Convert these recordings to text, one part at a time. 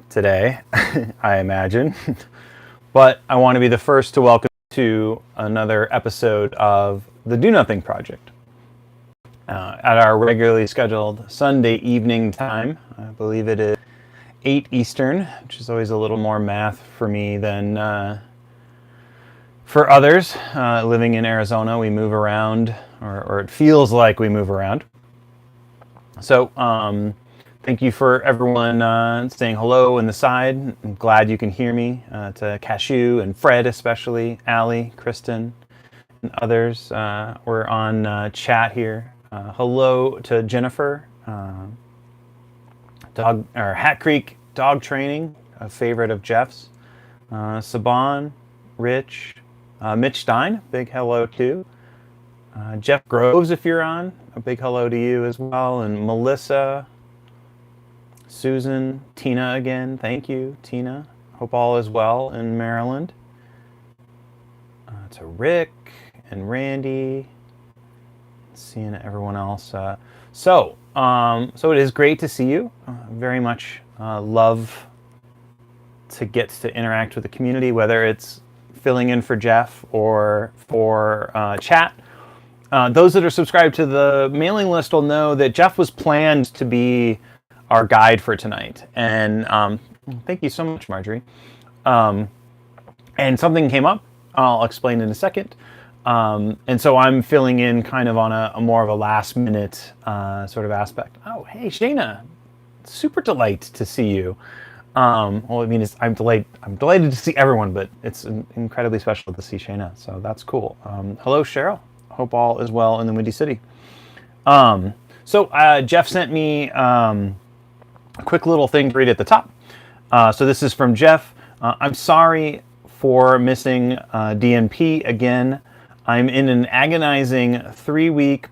today, I imagine. But I want to be the first to welcome you to another episode of the Do Nothing Project. At our regularly scheduled Sunday evening time, I believe it is 8 Eastern, which is always a little more math for me than for others. Living in Arizona, we move around, or it feels like we move around. So, thank you for everyone saying hello in the side. I'm glad you can hear me. To Cashew and Fred especially, Allie, Kristen, and others. We're on chat here. Hello to Jennifer, Hat Creek Dog Training, a favorite of Jeff's. Saban, Rich, Mitch Stein, big hello too. Jeff Groves, if you're on, a big hello to you as well. And Melissa, Susan, Tina again, thank you, Tina. Hope all is well in Maryland. To Rick and Randy, seeing everyone else. So it is great to see you. Very much love to get to interact with the community, whether it's filling in for Jeff or for chat. Those that are subscribed to the mailing list will know that Jeff was planned to be our guide for tonight. And thank you so much, Marjorie. And something came up. I'll explain in a second. And so I'm filling in kind of on a more of a last minute sort of aspect. Oh, hey, Shayna. Super delight to see you. Well, I mean, I'm delighted to see everyone, but it's incredibly special to see Shayna. So that's cool. Hello, Cheryl. Hope all is well in the Windy City. So Jeff sent me a quick little thing to read at the top. So this is from Jeff. I'm sorry for missing DNP again. I'm in an agonizing 3-week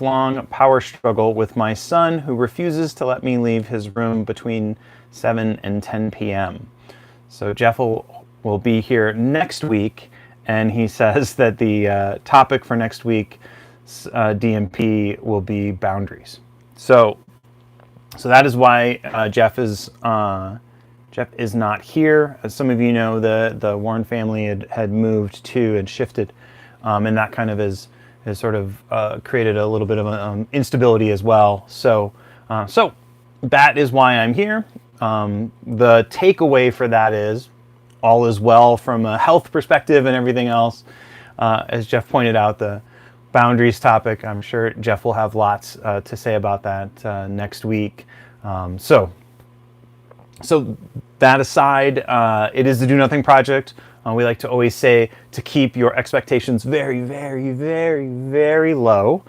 long power struggle with my son, who refuses to let me leave his room between 7 and 10 p.m. So Jeff will be here next week, and he says that the topic for next week's DMP will be boundaries. So that is why Jeff is not here. As some of you know, the Warren family had moved to and shifted, and that kind of has sort of created a little bit of instability as well. So that is why I'm here. The takeaway for that is all is well from a health perspective and everything else. As Jeff pointed out, the boundaries topic, I'm sure Jeff will have lots to say about that next week. So that aside, it is the Do Nothing Project. We like to always say to keep your expectations very, very, very, very low.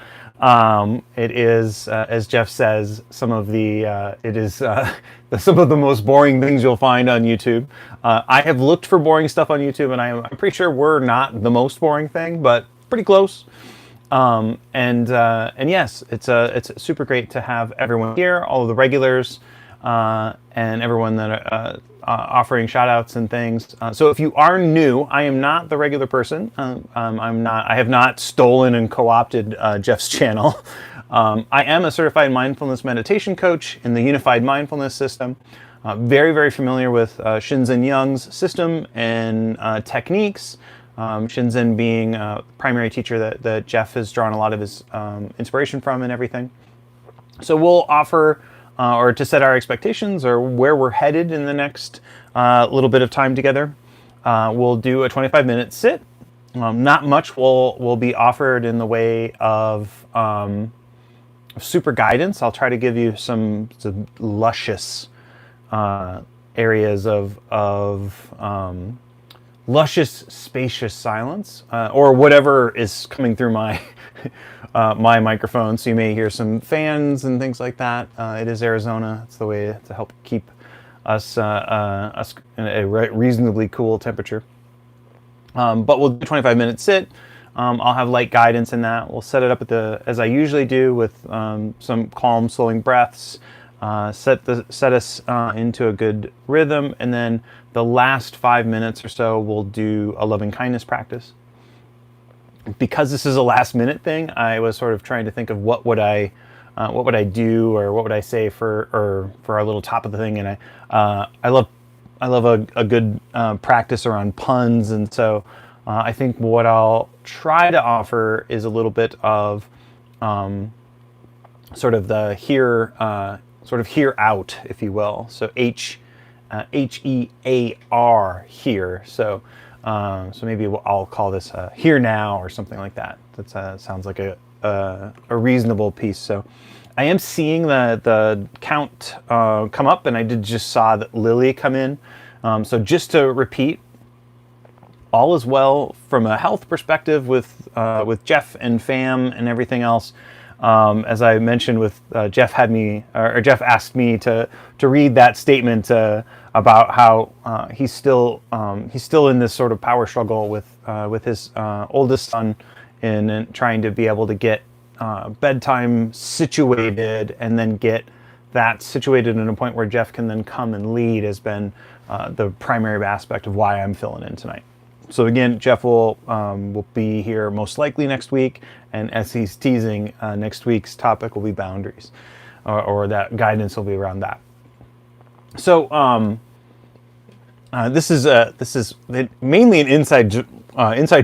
It is, as Jeff says, some of the most boring things you'll find on YouTube. I have looked for boring stuff on YouTube, and I'm pretty sure we're not the most boring thing, but pretty close. And yes, it's super great to have everyone here, all of the regulars, and everyone that are offering shout outs and things. So if you are new, I am not the regular person. I have not stolen and co-opted Jeff's channel. I am a certified mindfulness meditation coach in the Unified Mindfulness System. Very, very familiar with Shinzen Young's system and techniques. Shinzen being a primary teacher that Jeff has drawn a lot of his inspiration from and everything. So we'll offer, or to set our expectations or where we're headed in the next little bit of time together, we'll do a 25-minute sit. Not much will be offered in the way of super guidance. I'll try to give you some luscious areas of luscious, spacious silence, or whatever is coming through my my microphone. So you may hear some fans and things like that. It is Arizona. It's the way to help keep us in a reasonably cool temperature. But we'll do a 25-minute sit. I'll have light guidance in that. We'll set it up as I usually do, with some calm, slowing breaths. Set us into a good rhythm, and then the last 5 minutes or so we'll do a loving kindness practice. Because this is a last minute thing, I was sort of trying to think of what would I what would I do, or what would I say for our little top of the thing. And I love a good practice around puns, and so I think what I'll try to offer is a little bit of sort of the here out, if you will. So HEAR here. So maybe I'll call this here now or something like that. That sounds like a reasonable piece. So I am seeing the count come up, and I just saw that Lily come in. So just to repeat, all is well from a health perspective with Jeff and fam and everything else. As I mentioned, with Jeff Jeff asked me to read that statement about how he's still in this sort of power struggle with his oldest son in trying to be able to get bedtime situated, and then get that situated in a point where Jeff can then come and lead, has been the primary aspect of why I'm filling in tonight. So again, Jeff will be here most likely next week, and as he's teasing, next week's topic will be boundaries, or that guidance will be around that. So this is mainly an inside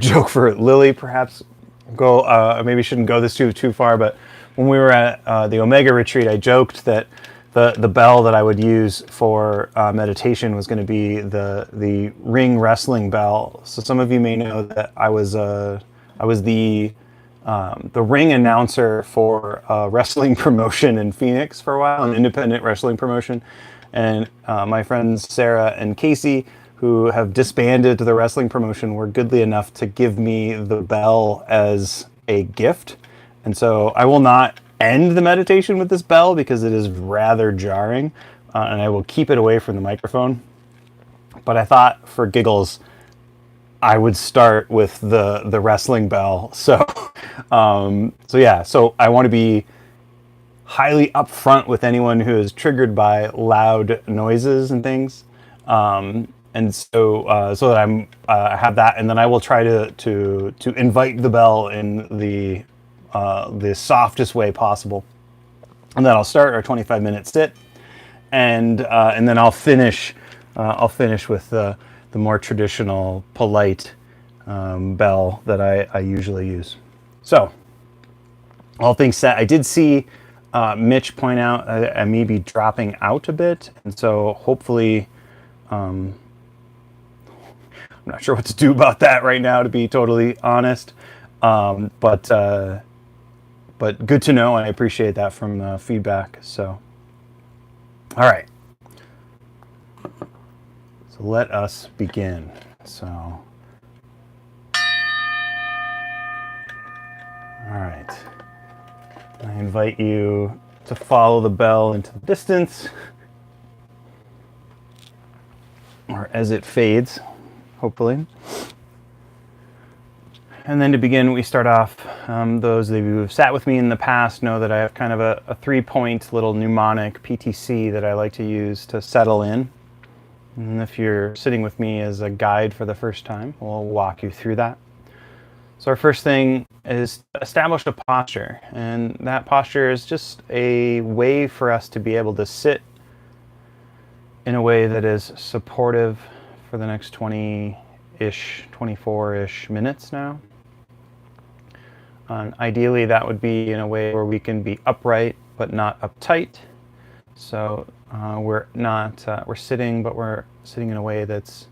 joke for Lily, perhaps. Maybe shouldn't go this too far, but when we were at the Omega retreat, I joked that the bell that I would use for meditation was going to be the ring wrestling bell. So some of you may know that I was the ring announcer for a wrestling promotion in Phoenix for a while, an independent wrestling promotion, and my friends Sarah and Casey, who have disbanded the wrestling promotion, were goodly enough to give me the bell as a gift. And so I will not end the meditation with this bell because it is rather jarring, and I will keep it away from the microphone. But I thought, for giggles, I would start with the wrestling bell. So so I want to be highly upfront with anyone who is triggered by loud noises and things. And so that I have that, and then I will try to invite the bell in the softest way possible, and then I'll start our 25-minute sit, and then I'll finish with the more traditional, polite bell that I usually use. So, all things set, I did see Mitch point out I may be dropping out a bit, and so hopefully. I'm not sure what to do about that right now, to be totally honest. But good to know, and I appreciate that from feedback. So, all right. So let us begin. So, all right. I invite you to follow the bell into the distance, or as it fades, hopefully. And then to begin, we start off, those of you who have sat with me in the past know that I have kind of a 3-point little mnemonic, PTC, that I like to use to settle in. And if you're sitting with me as a guide for the first time, we'll walk you through that. So our first thing is to establish a posture. And that posture is just a way for us to be able to sit in a way that is supportive for the next 20-ish, 24-ish minutes now. Ideally, that would be in a way where we can be upright but not uptight. So we're sitting, but we're sitting in a way that's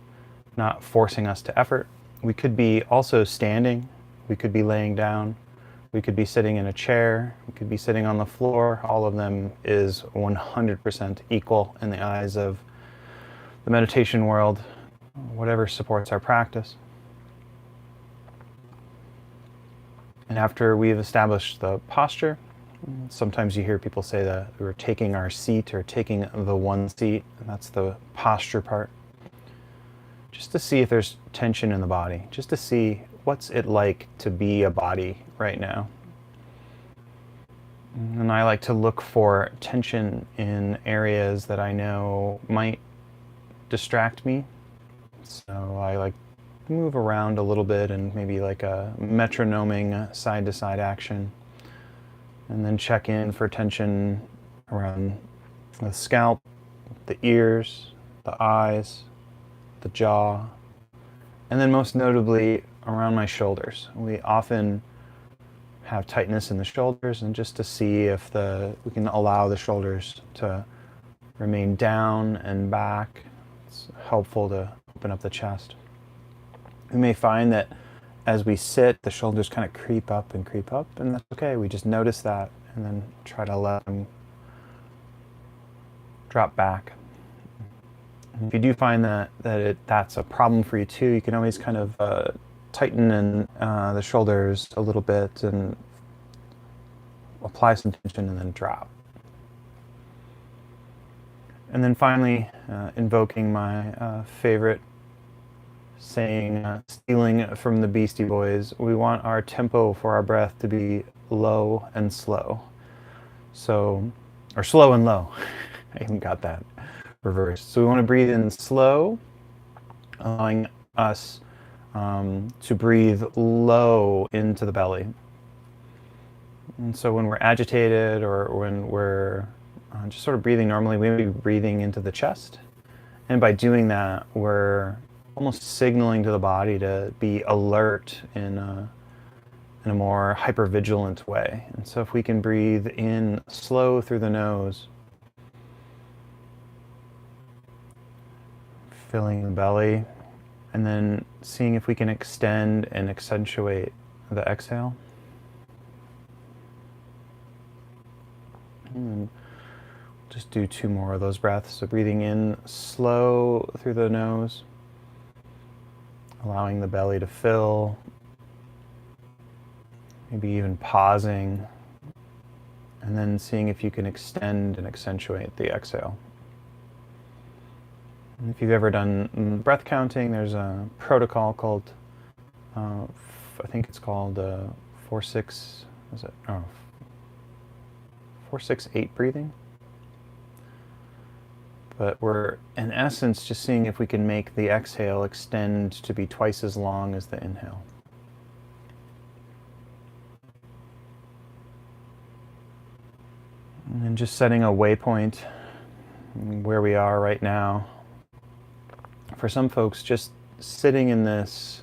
not forcing us to effort. We could be also standing. We could be laying down. We could be sitting in a chair. We could be sitting on the floor. All of them is 100% equal in the eyes of the meditation world, whatever supports our practice. And after we've established the posture, sometimes you hear people say that we're taking our seat or taking the one seat, and that's the posture part. Just to see if there's tension in the body, just to see what's it like to be a body right now. And I like to look for tension in areas that I know might distract me. So I like move around a little bit, and maybe like a metronoming side-to-side action. And then check in for tension around the scalp, the ears, the eyes, the jaw, and then most notably around my shoulders. We often have tightness in the shoulders, and just to see if we can allow the shoulders to remain down and back. It's helpful to open up the chest. We may find that as we sit, the shoulders kind of creep up, and that's okay. We just notice that and then try to let them drop back. If you do find that's a problem for you too, you can always kind of tighten in the shoulders a little bit and apply some tension and then drop. And then finally, invoking my favorite saying, stealing from the Beastie Boys, we want our tempo for our breath to be low and slow. So, or slow and low. I even got that reversed. So we want to breathe in slow, allowing us to breathe low into the belly. And so when we're agitated or when we're just sort of breathing normally, we may be breathing into the chest. And by doing that, we're almost signaling to the body to be alert in a more hypervigilant way. And so if we can breathe in slow through the nose, filling the belly, and then seeing if we can extend and accentuate the exhale. And just do 2 more of those breaths. So breathing in slow through the nose, allowing the belly to fill, maybe even pausing, and then seeing if you can extend and accentuate the exhale. And if you've ever done breath counting, there's a protocol called, I think it's called 4-6, is it? Oh, 4-6-8 breathing. But we're, in essence, just seeing if we can make the exhale extend to be twice as long as the inhale. And then just setting a waypoint where we are right now. For some folks, just sitting in this,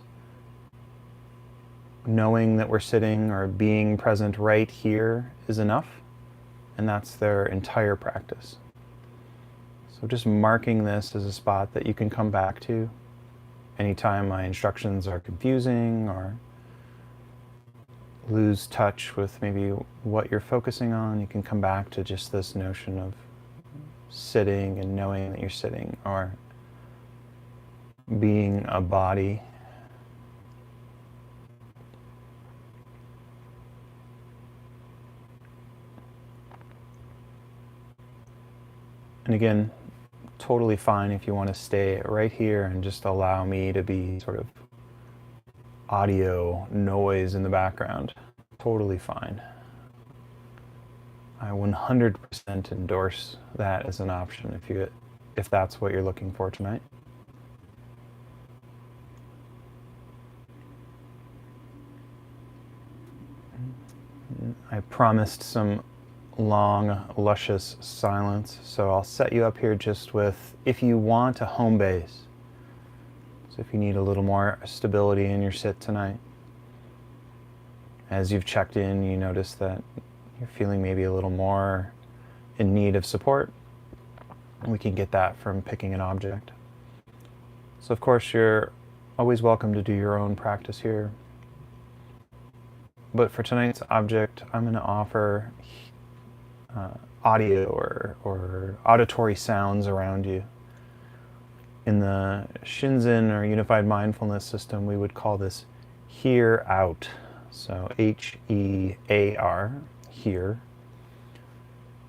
knowing that we're sitting or being present right here is enough, and that's their entire practice. So just marking this as a spot that you can come back to anytime my instructions are confusing or lose touch with maybe what you're focusing on. You can come back to just this notion of sitting and knowing that you're sitting, or being a body. And again, totally fine if you want to stay right here and just allow me to be sort of audio noise in the background. Totally fine. I 100% endorse that as an option if that's what you're looking for tonight. I promised some long, luscious silence, so I'll set you up here just with, if you want a home base. So if you need a little more stability in your sit tonight, as you've checked in, you notice that you're feeling maybe a little more in need of support. We can get that from picking an object. So of course, you're always welcome to do your own practice here. But for tonight's object, I'm going to offer audio or auditory sounds around you. In the Shinzen or Unified Mindfulness system, we would call this hear out. So H-E-A-R, hear.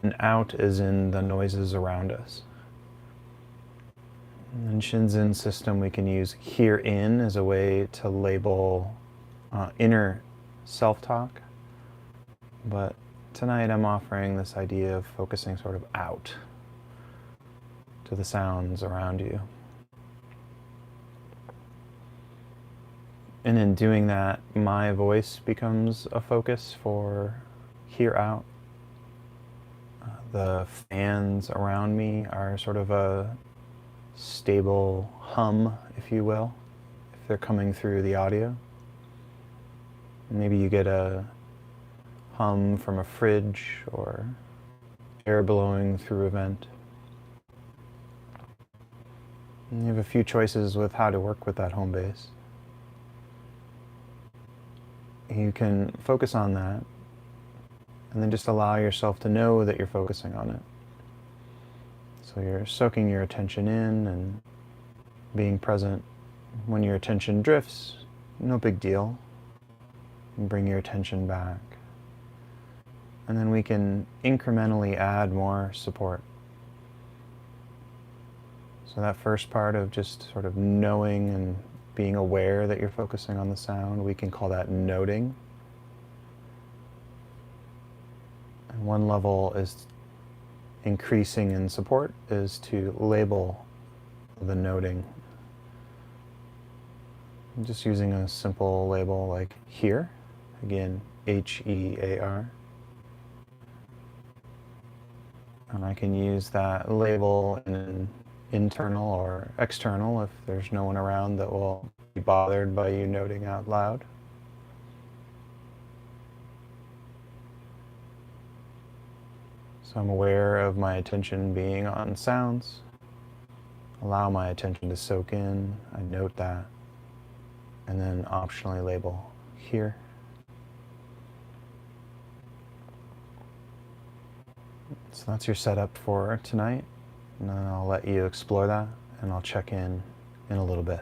And out is in the noises around us. In Shinzen system, we can use hear in as a way to label inner self-talk. But tonight I'm offering this idea of focusing sort of out to the sounds around you. And in doing that, my voice becomes a focus for hear out. The fans around me are sort of a stable hum, if you will, if they're coming through the audio. Maybe you get a hum from a fridge or air blowing through a vent. And you have a few choices with how to work with that home base. You can focus on that and then just allow yourself to know that you're focusing on it. So you're soaking your attention in and being present. When your attention drifts, no big deal. You bring your attention back. And then we can incrementally add more support. So that first part of just sort of knowing and being aware that you're focusing on the sound, we can call that noting. And one level is increasing in support is to label the noting. I'm just using a simple label like here, again, H-E-A-R. And I can use that label in internal or external if there's no one around that will be bothered by you noting out loud. So I'm aware of my attention being on sounds. Allow my attention to soak in. I note that. And then optionally label here. So that's your setup for tonight. And then I'll let you explore that, and I'll check in a little bit.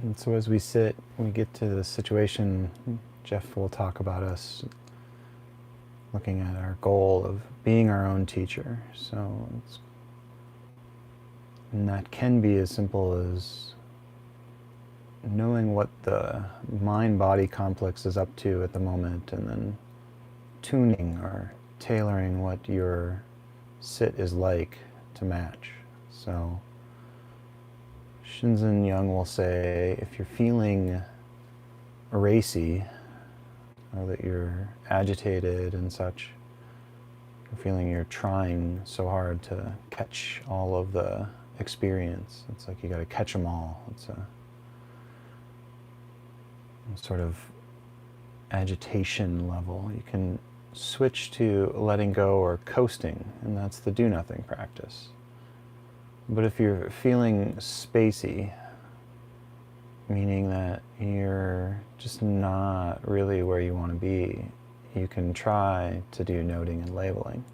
And so as we sit, we get to the situation, Jeff will talk about us looking at our goal of being our own teacher. And that can be as simple as knowing what the mind-body complex is up to at the moment, and then tuning or tailoring what your sit is like to match. So Shinzen Young will say, if you're feeling racy, or that you're agitated and such, you're feeling you're trying so hard to catch all of the experience. It's like you got to catch them all. It's a sort of agitation level. You can switch to letting go or coasting, and that's the do nothing practice. But if you're feeling spacey, meaning that you're just not really where you want to be, you can try to do noting and labeling.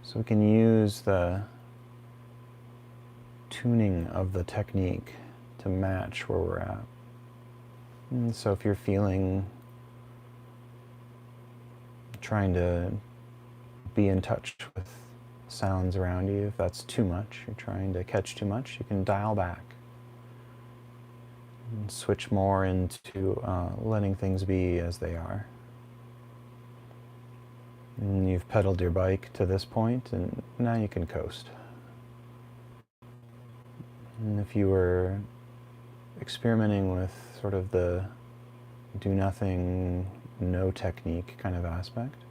So we can use the tuning of the technique to match where we're at. And so if you're feeling trying to be in touch with sounds around you, if that's too much, you're trying to catch too much, you can dial back and switch more into letting things be as they are. And you've pedaled your bike to this point, and now you can coast. And if you were experimenting with sort of the do nothing, no technique kind of aspect,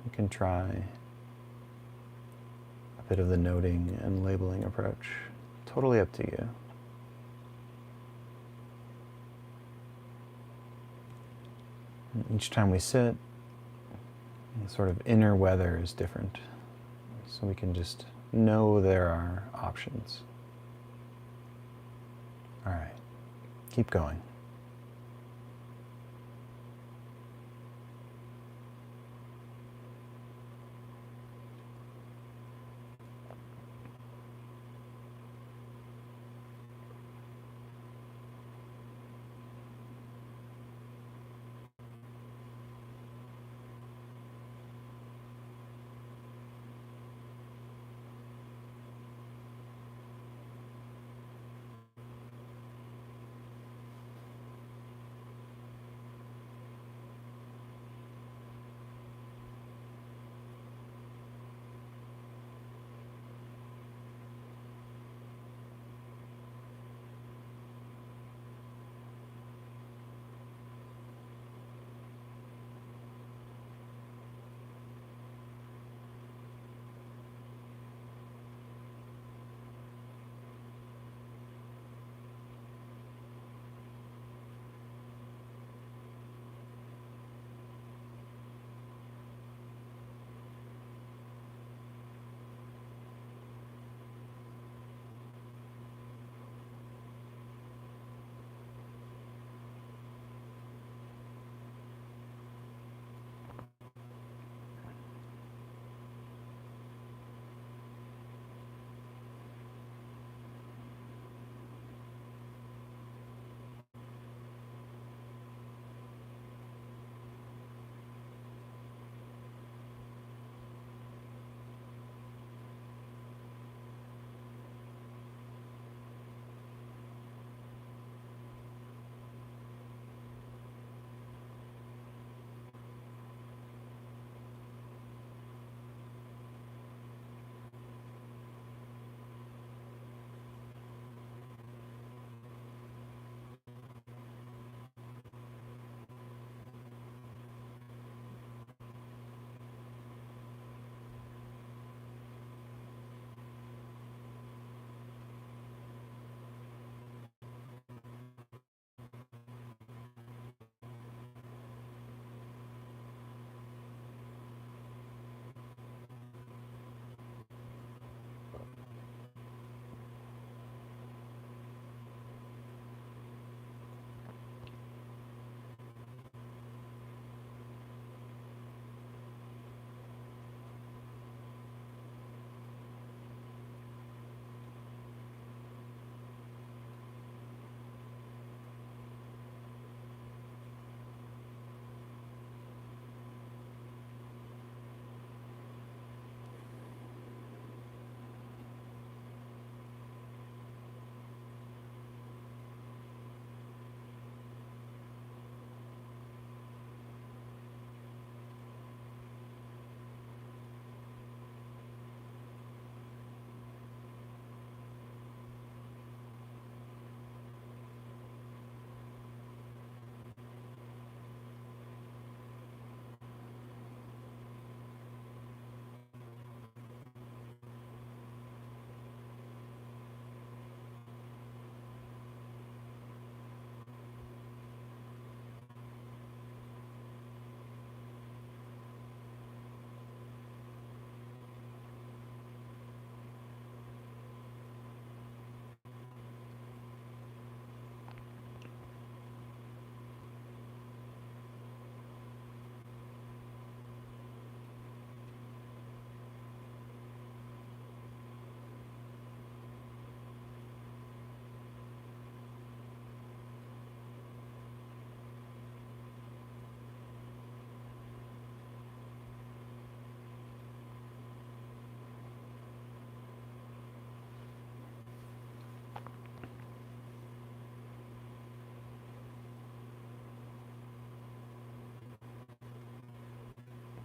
you can try a bit of the noting and labeling approach. Totally up to you. And each time we sit, the sort of inner weather is different. So we can just know there are options. All right, keep going.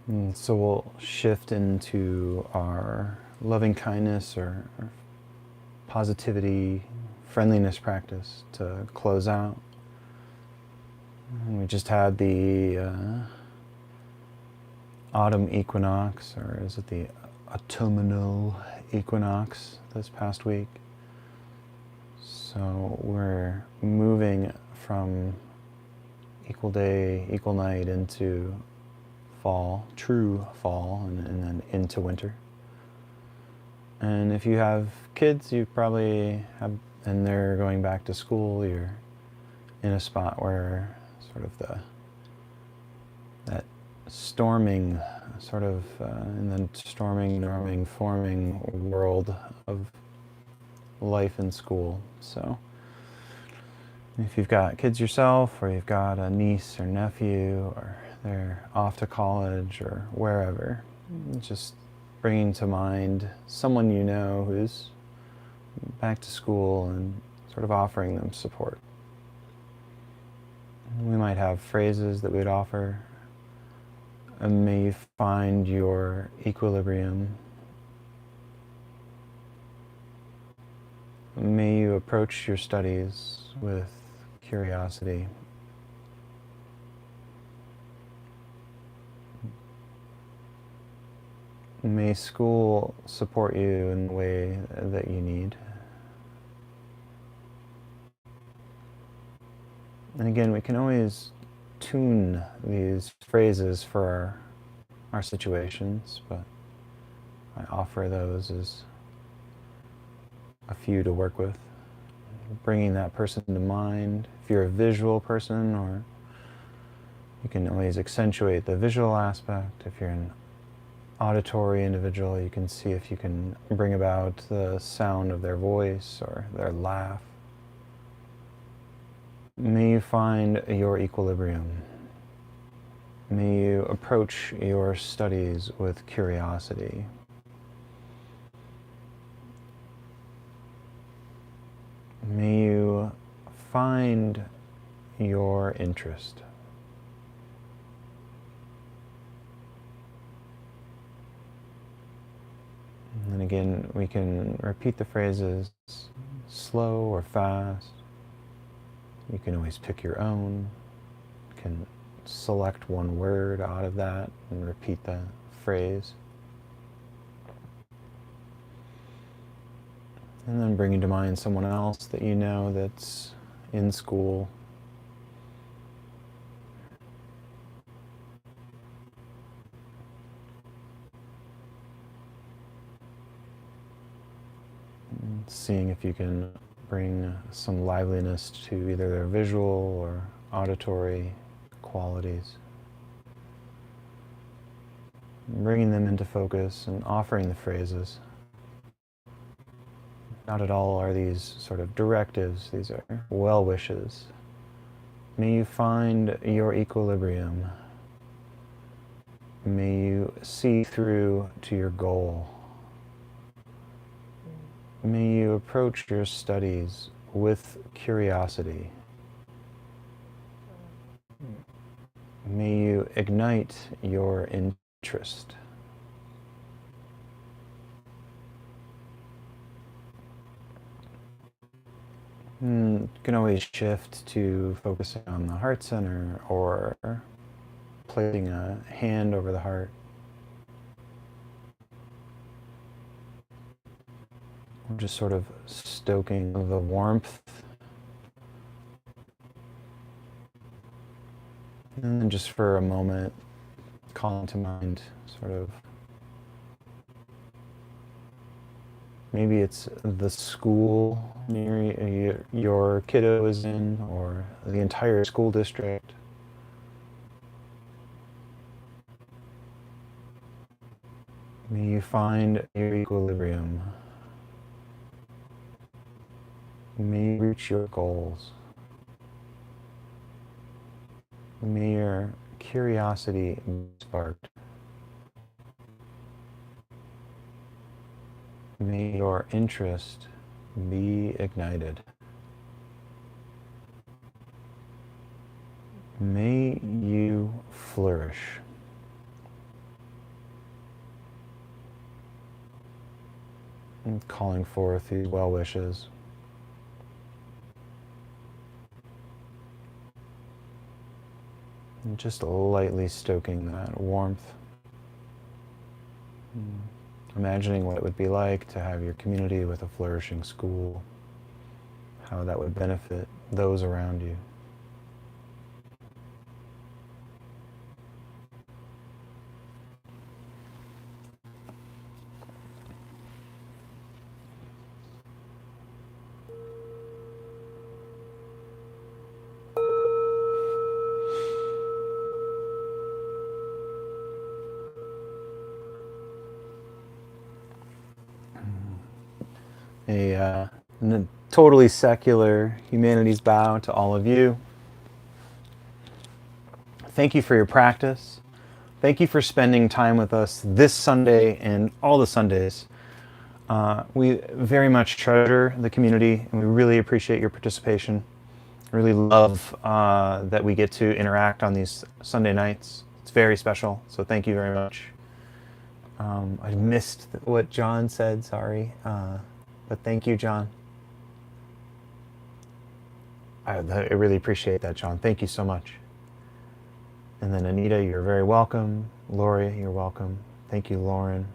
And so we'll shift into our loving kindness or positivity, friendliness practice to close out. And we just had the autumn equinox, or is it the autumnal equinox this past week? So we're moving from equal day, equal night into fall, true fall, and then into winter. And if you have kids, you probably have, and they're going back to school, you're in a spot where sort of that storming, sort of in the storming, norming, forming world of life in school. So if you've got kids yourself, or you've got a niece or nephew, or they're off to college or wherever, just bringing to mind someone you know who's back to school and sort of offering them support. We might have phrases that we'd offer. May you find your equilibrium. May you approach your studies with curiosity. May school support you in the way that you need. And again, we can always tune these phrases for our situations, but I offer those as a few to work with. Bringing that person to mind. If you're a visual person, or you can always accentuate the visual aspect. If you're an auditory individual, you can see if you can bring about the sound of their voice or their laugh. May you find your equilibrium. May you approach your studies with curiosity. May you find your interest. And then again, we can repeat the phrases slow or fast. You can always pick your own. You can select one word out of that and repeat the phrase. And then bringing to mind someone else that you know that's in school. And seeing if you can bring some liveliness to either their visual or auditory qualities. Bringing them into focus and offering the phrases. Not at all are these sort of directives, these are well wishes. May you find your equilibrium. May you see through to your goal. May you approach your studies with curiosity. May you ignite your interest. You can always shift to focusing on the heart center or placing a hand over the heart. Or just sort of stoking the warmth. And then just for a moment, calling to mind sort of, maybe it's the school your kiddo is in, or the entire school district. May you find your equilibrium. May you reach your goals. May your curiosity be sparked. May your interest be ignited. May you flourish. And calling forth these well wishes. And just lightly stoking that warmth. Imagining what it would be like to have your community with a flourishing school, how that would benefit those around you. A totally secular humanities bow to all of you. Thank you for your practice. Thank you for spending time with us this Sunday and all the Sundays. We very much treasure the community, and we really appreciate your participation. I really love that we get to interact on these Sunday nights. It's very special, so thank you very much. I missed what John said, sorry. But thank you, John. I really appreciate that, John. Thank you so much. And then Anita, you're very welcome. Lori, you're welcome. Thank you, Lauren.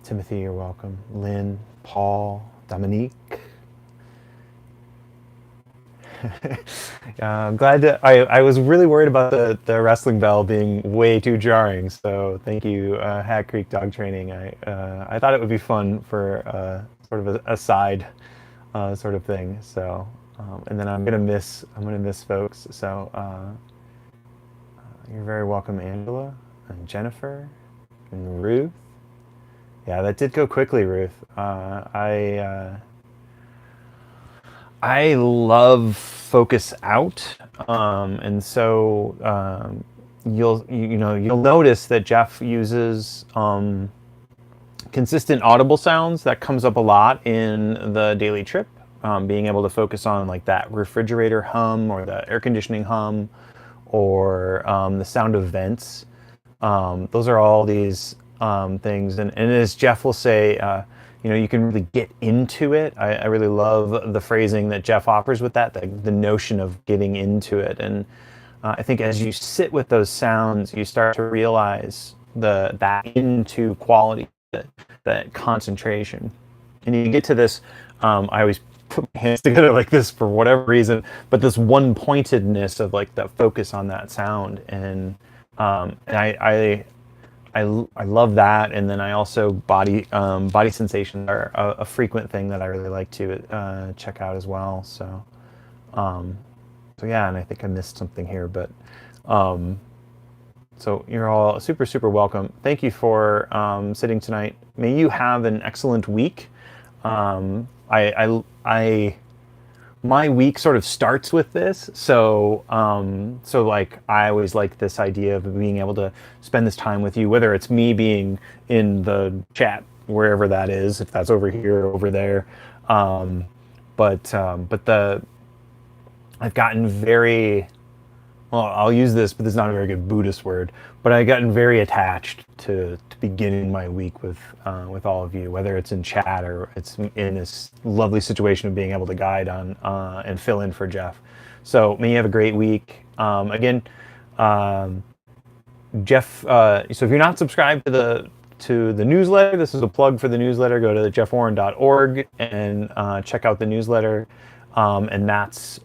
Timothy, you're welcome. Lynn, Paul, Dominique. I'm glad to, I was really worried about the wrestling bell being way too jarring. So thank you, Hat Creek Dog Training. I thought it would be fun for sort of a side sort of thing. So and then I'm gonna miss folks. So you're very welcome, Angela and Jennifer and Ruth. Yeah, that did go quickly, Ruth. I love focus out, and so you'll notice that Jeff uses consistent audible sounds. That comes up a lot in the daily trip. Being able to focus on like that refrigerator hum or the air conditioning hum, or the sound of vents. Those are all these things, and as Jeff will say. You can really get into it. I really love the phrasing that Jeff offers with that, the notion of getting into it. And I think as you sit with those sounds, you start to realize that into quality, that concentration. And you get to this, I always put my hands together like this for whatever reason, but this one pointedness of like the focus on that sound. And I love that, and then I also body sensations are a frequent thing that I really like to check out as well. So yeah, and I think I missed something here, but so you're all super welcome. Thank you for sitting tonight. May you have an excellent week. My week sort of starts with this, so like I always like this idea of being able to spend this time with you, whether it's me being in the chat wherever that is, if that's over here or over there, but I've gotten very, well, I'll use this, but this is not a very good Buddhist word, but I've gotten very attached to beginning my week with all of you, whether it's in chat or it's in this lovely situation of being able to guide on and fill in for Jeff. So may you have a great week. Again, Jeff, so if you're not subscribed to the newsletter, this is a plug for the newsletter. Go to jeffwarren.org and check out the newsletter. And that's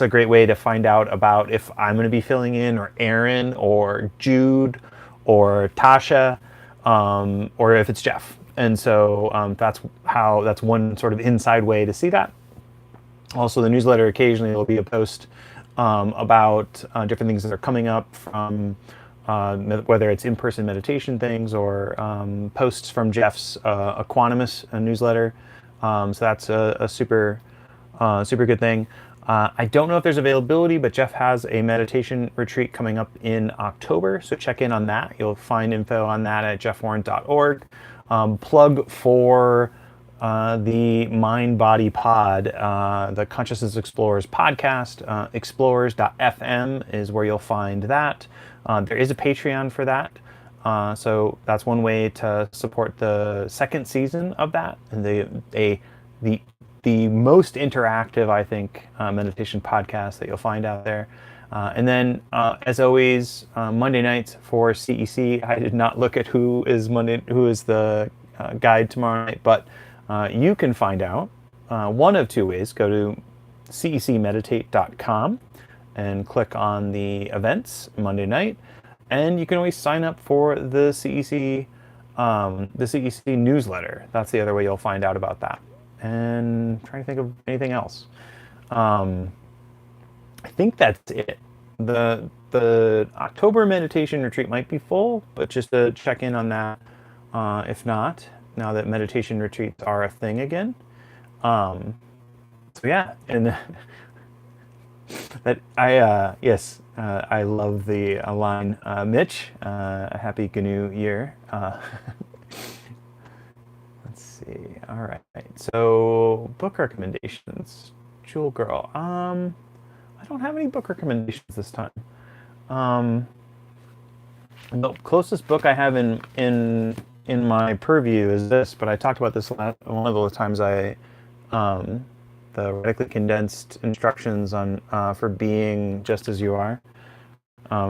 a great way to find out about if I'm going to be filling in, or Aaron, or Jude, or Tasha, or if it's Jeff. And so that's one sort of inside way to see that. Also, the newsletter, occasionally there'll be a post about different things that are coming up from whether it's in-person meditation things or posts from Jeff's Equanimous newsletter. So that's a super good thing. I don't know if there's availability, but Jeff has a meditation retreat coming up in October, so check in on that. You'll find info on that at jeffwarren.org. Plug for the Mind Body Pod, the Consciousness Explorers podcast. Explorers.fm is where you'll find that. There is a Patreon for that. So that's one way to support the second season of that, and the the most interactive, I think, meditation podcast that you'll find out there. And then, as always, Monday nights for CEC. I did not look at who is the guide tomorrow night, but you can find out one of two ways. Go to cecmeditate.com and click on the events Monday night, and you can always sign up for the CEC newsletter. That's the other way you'll find out about that. And I'm trying to think of anything else. I think that's it. The October meditation retreat might be full, but just to check in on that. If not, now that meditation retreats are a thing again. So yeah, and that I love the line, Mitch. A happy GNU year. Let's see. All right. So book recommendations, Jewel Girl. I don't have any book recommendations this time. The closest book I have in my purview is this, but I talked about this one of the times the radically condensed instructions on for being just as you are.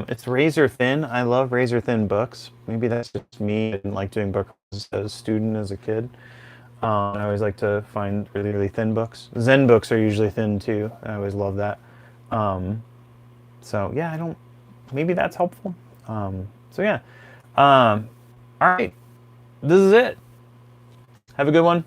It's razor thin. I love razor thin books. Maybe that's just me. I didn't like doing books as a student, as a kid. I always like to find really, really thin books. Zen books are usually thin too. I always love that. So yeah, maybe that's helpful. So yeah. All right. This is it. Have a good one.